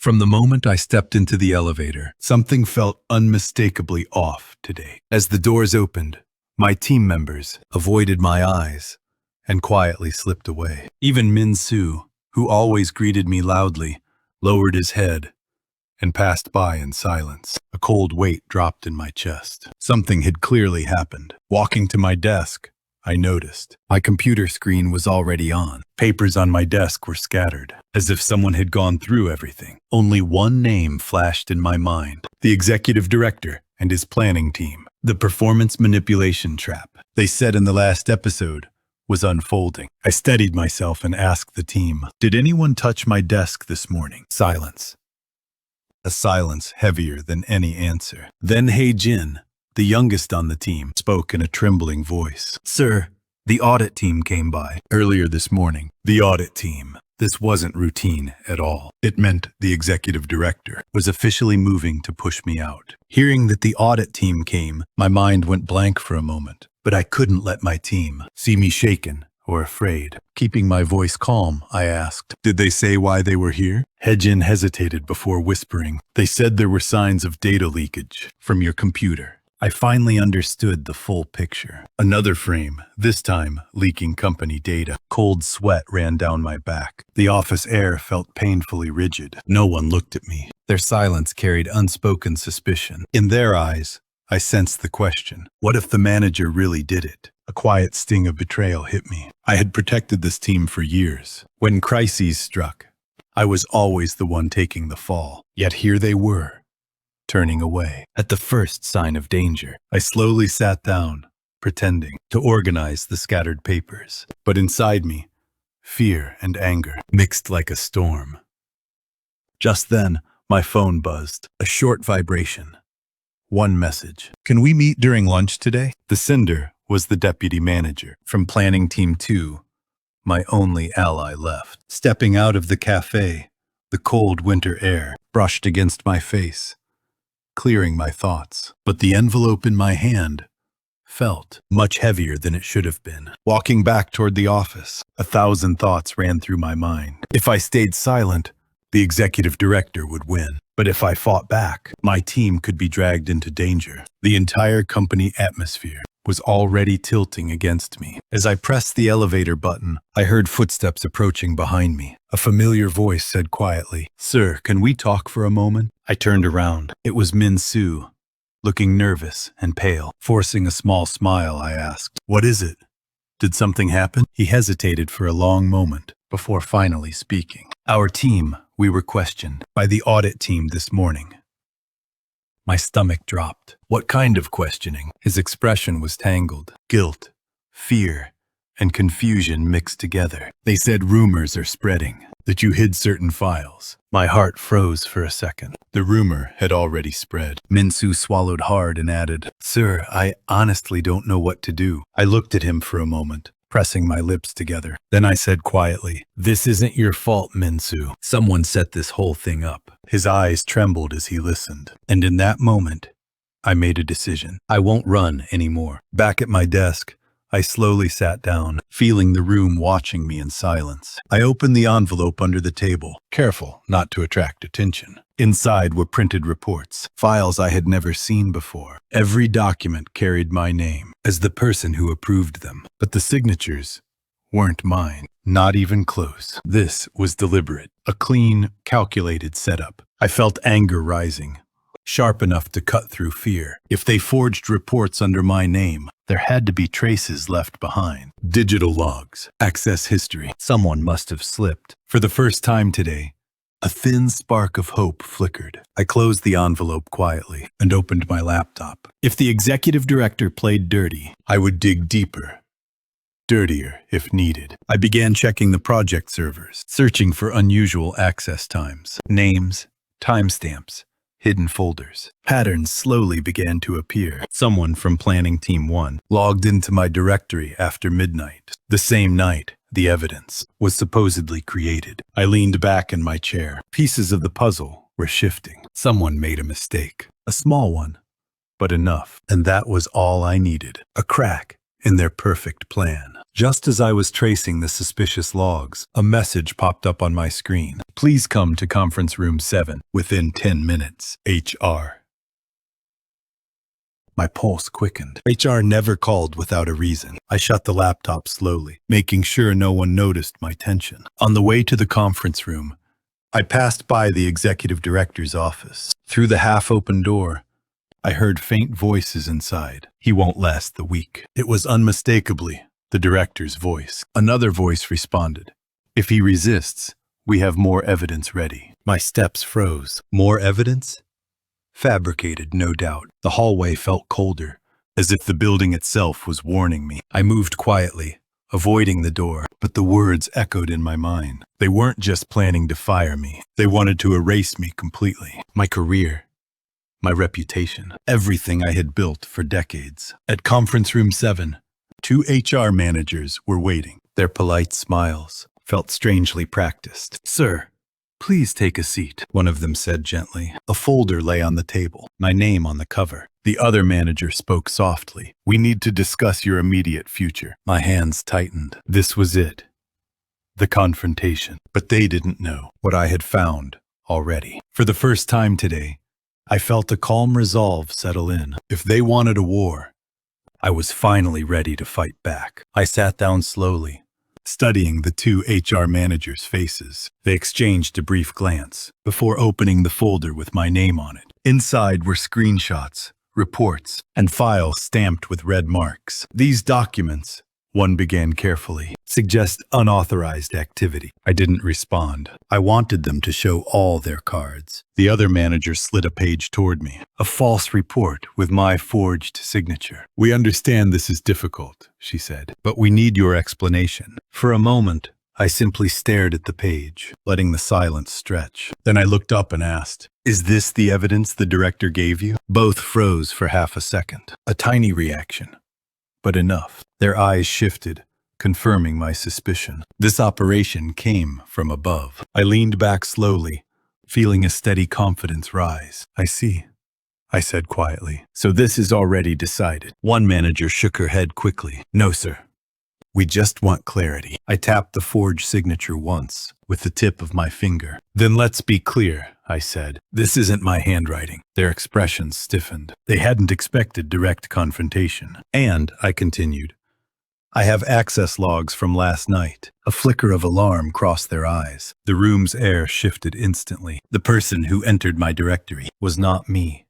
From the moment I stepped into the elevator, something felt unmistakably off today. As the doors opened, my team members avoided my eyes and quietly slipped away. Even Min Soo, who always greeted me loudly, lowered his head and passed by in silence. A cold weight dropped in my chest. Something had clearly happened. Walking to my desk, I noticed. My computer screen was already on. Papers on my desk were scattered, as if someone had gone through everything. Only one name flashed in my mind: the executive director and his planning team. The performance manipulation trap they said in the last episode was unfolding. I steadied myself and asked the team, "Did anyone touch my desk this morning?" Silence. A silence heavier than any answer. Then Jin, the youngest on the team, spoke in a trembling voice. "Sir, the audit team came by earlier this morning." The audit team. This wasn't routine at all. It meant the executive director was officially moving to push me out. Hearing that the audit team came, my mind went blank for a moment, but I couldn't let my team see me shaken or afraid. Keeping my voice calm, I asked, "Did they say why they were here?" Jin hesitated before whispering, "They said there were signs of data leakage from your computer." I finally understood the full picture. Another frame, this time leaking company data. Cold sweat ran down my back. The office air felt painfully rigid. No one looked at me. Their silence carried unspoken suspicion. In their eyes, I sensed the question, what if the manager really did it? A quiet sting of betrayal hit me. I had protected this team for years. When crises struck, I was always the one taking the fall. Yet here they were, turning away. At the first sign of danger, I slowly sat down, pretending to organize the scattered papers. But inside me, fear and anger mixed like a storm. Just then, my phone buzzed. A short vibration. One message. "Can we meet during lunch today?" The sender was the deputy manager from Planning Team 2, my only ally left. Stepping out of the cafe, the cold winter air brushed against my face, clearing my thoughts. But the envelope in my hand felt much heavier than it should have been. Walking back toward the office, 1,000 thoughts ran through my mind. If I stayed silent, the executive director would win. But if I fought back, my team could be dragged into danger. The entire company atmosphere was already tilting against me. As I pressed the elevator button, I heard footsteps approaching behind me. A familiar voice said quietly, "Sir, can we talk for a moment?" I turned around. It was Min Soo, looking nervous and pale. Forcing a small smile, I asked, "What is it? Did something happen?" He hesitated for a long moment before finally speaking. "Our team, we were questioned by the audit team this morning." My stomach dropped. What kind of questioning? His expression was tangled. Guilt, fear, and confusion mixed together. "They said rumors are spreading, that you hid certain files." My heart froze for a second. The rumor had already spread. Min Soo swallowed hard and added, "Sir, I honestly don't know what to do." I looked at him for a moment, pressing my lips together. Then I said quietly, "This isn't your fault, Min Soo. Someone set this whole thing up." His eyes trembled as he listened. And in that moment, I made a decision. I won't run anymore. Back at my desk, I slowly sat down, feeling the room watching me in silence. I opened the envelope under the table, careful not to attract attention. Inside were printed reports, files I had never seen before. Every document carried my name as the person who approved them, but the signatures weren't mine, not even close. This was deliberate, a clean, calculated setup. I felt anger rising, sharp enough to cut through fear. If they forged reports under my name, there had to be traces left behind. Digital logs, access history. Someone must have slipped. For the first time today, a thin spark of hope flickered. I closed the envelope quietly and opened my laptop. If the executive director played dirty, I would dig deeper. Dirtier if needed. I began checking the project servers, searching for unusual access times, names, timestamps, hidden folders. Patterns slowly began to appear. Someone from Planning Team 1 logged into my directory after midnight. The same night, the evidence was supposedly created. I leaned back in my chair. Pieces of the puzzle were shifting. Someone made a mistake. A small one, but enough. And that was all I needed. A crack in their perfect plan. Just as I was tracing the suspicious logs, a message popped up on my screen. Please come to conference room 7 within 10 minutes. HR. My pulse quickened. HR never called without a reason. I shut the laptop slowly, making sure no one noticed my tension. On the way to the conference room, I passed by the executive director's office. Through the half-open door, I heard faint voices inside. He won't last the week. It was unmistakably the director's voice. Another voice responded. If he resists, we have more evidence ready. My steps froze. More evidence? Fabricated, no doubt. The hallway felt colder, as if the building itself was warning me. I moved quietly, avoiding the door, but the words echoed in my mind. They weren't just planning to fire me. They wanted to erase me completely. My career, my reputation, everything I had built for decades. At conference room 7, 2 HR managers were waiting. Their polite smiles felt strangely practiced. Sir, please take a seat, one of them said gently. A folder lay on the table, my name on the cover. The other manager spoke softly. We need to discuss your immediate future. My hands tightened. This was it. The confrontation. But they didn't know what I had found already. For the first time today, I felt a calm resolve settle in. If they wanted a war, I was finally ready to fight back. I sat down slowly, studying the 2 HR managers' faces. They exchanged a brief glance before opening the folder with my name on it. Inside were screenshots, reports, and files stamped with red marks. These documents, one began carefully, suggest unauthorized activity. I didn't respond. I wanted them to show all their cards. The other manager slid a page toward me. A false report with my forged signature. We understand this is difficult, she said, but we need your explanation. For a moment, I simply stared at the page, letting the silence stretch. Then I looked up and asked, is this the evidence the director gave you? Both froze for half a second. A tiny reaction, but enough. Their eyes shifted, confirming my suspicion. This operation came from above. I leaned back slowly, feeling a steady confidence rise. I see, I said quietly. So this is already decided. One manager shook her head quickly. No, sir. We just want clarity. I tapped the forged signature once with the tip of my finger. Then let's be clear, I said. This isn't my handwriting. Their expressions stiffened. They hadn't expected direct confrontation. And, I continued, I have access logs from last night. A flicker of alarm crossed their eyes. The room's air shifted instantly. The person who entered my directory was not me,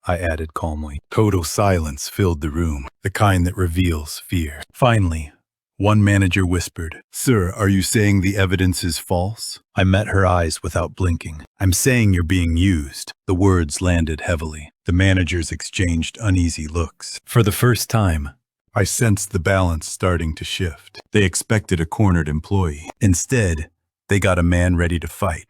I added calmly. Total silence filled the room, the kind that reveals fear. Finally, one manager whispered, Sir, are you saying the evidence is false? I met her eyes without blinking. I'm saying you're being used. The words landed heavily. The managers exchanged uneasy looks. For the first time, I sensed the balance starting to shift. They expected a cornered employee. Instead, they got a man ready to fight.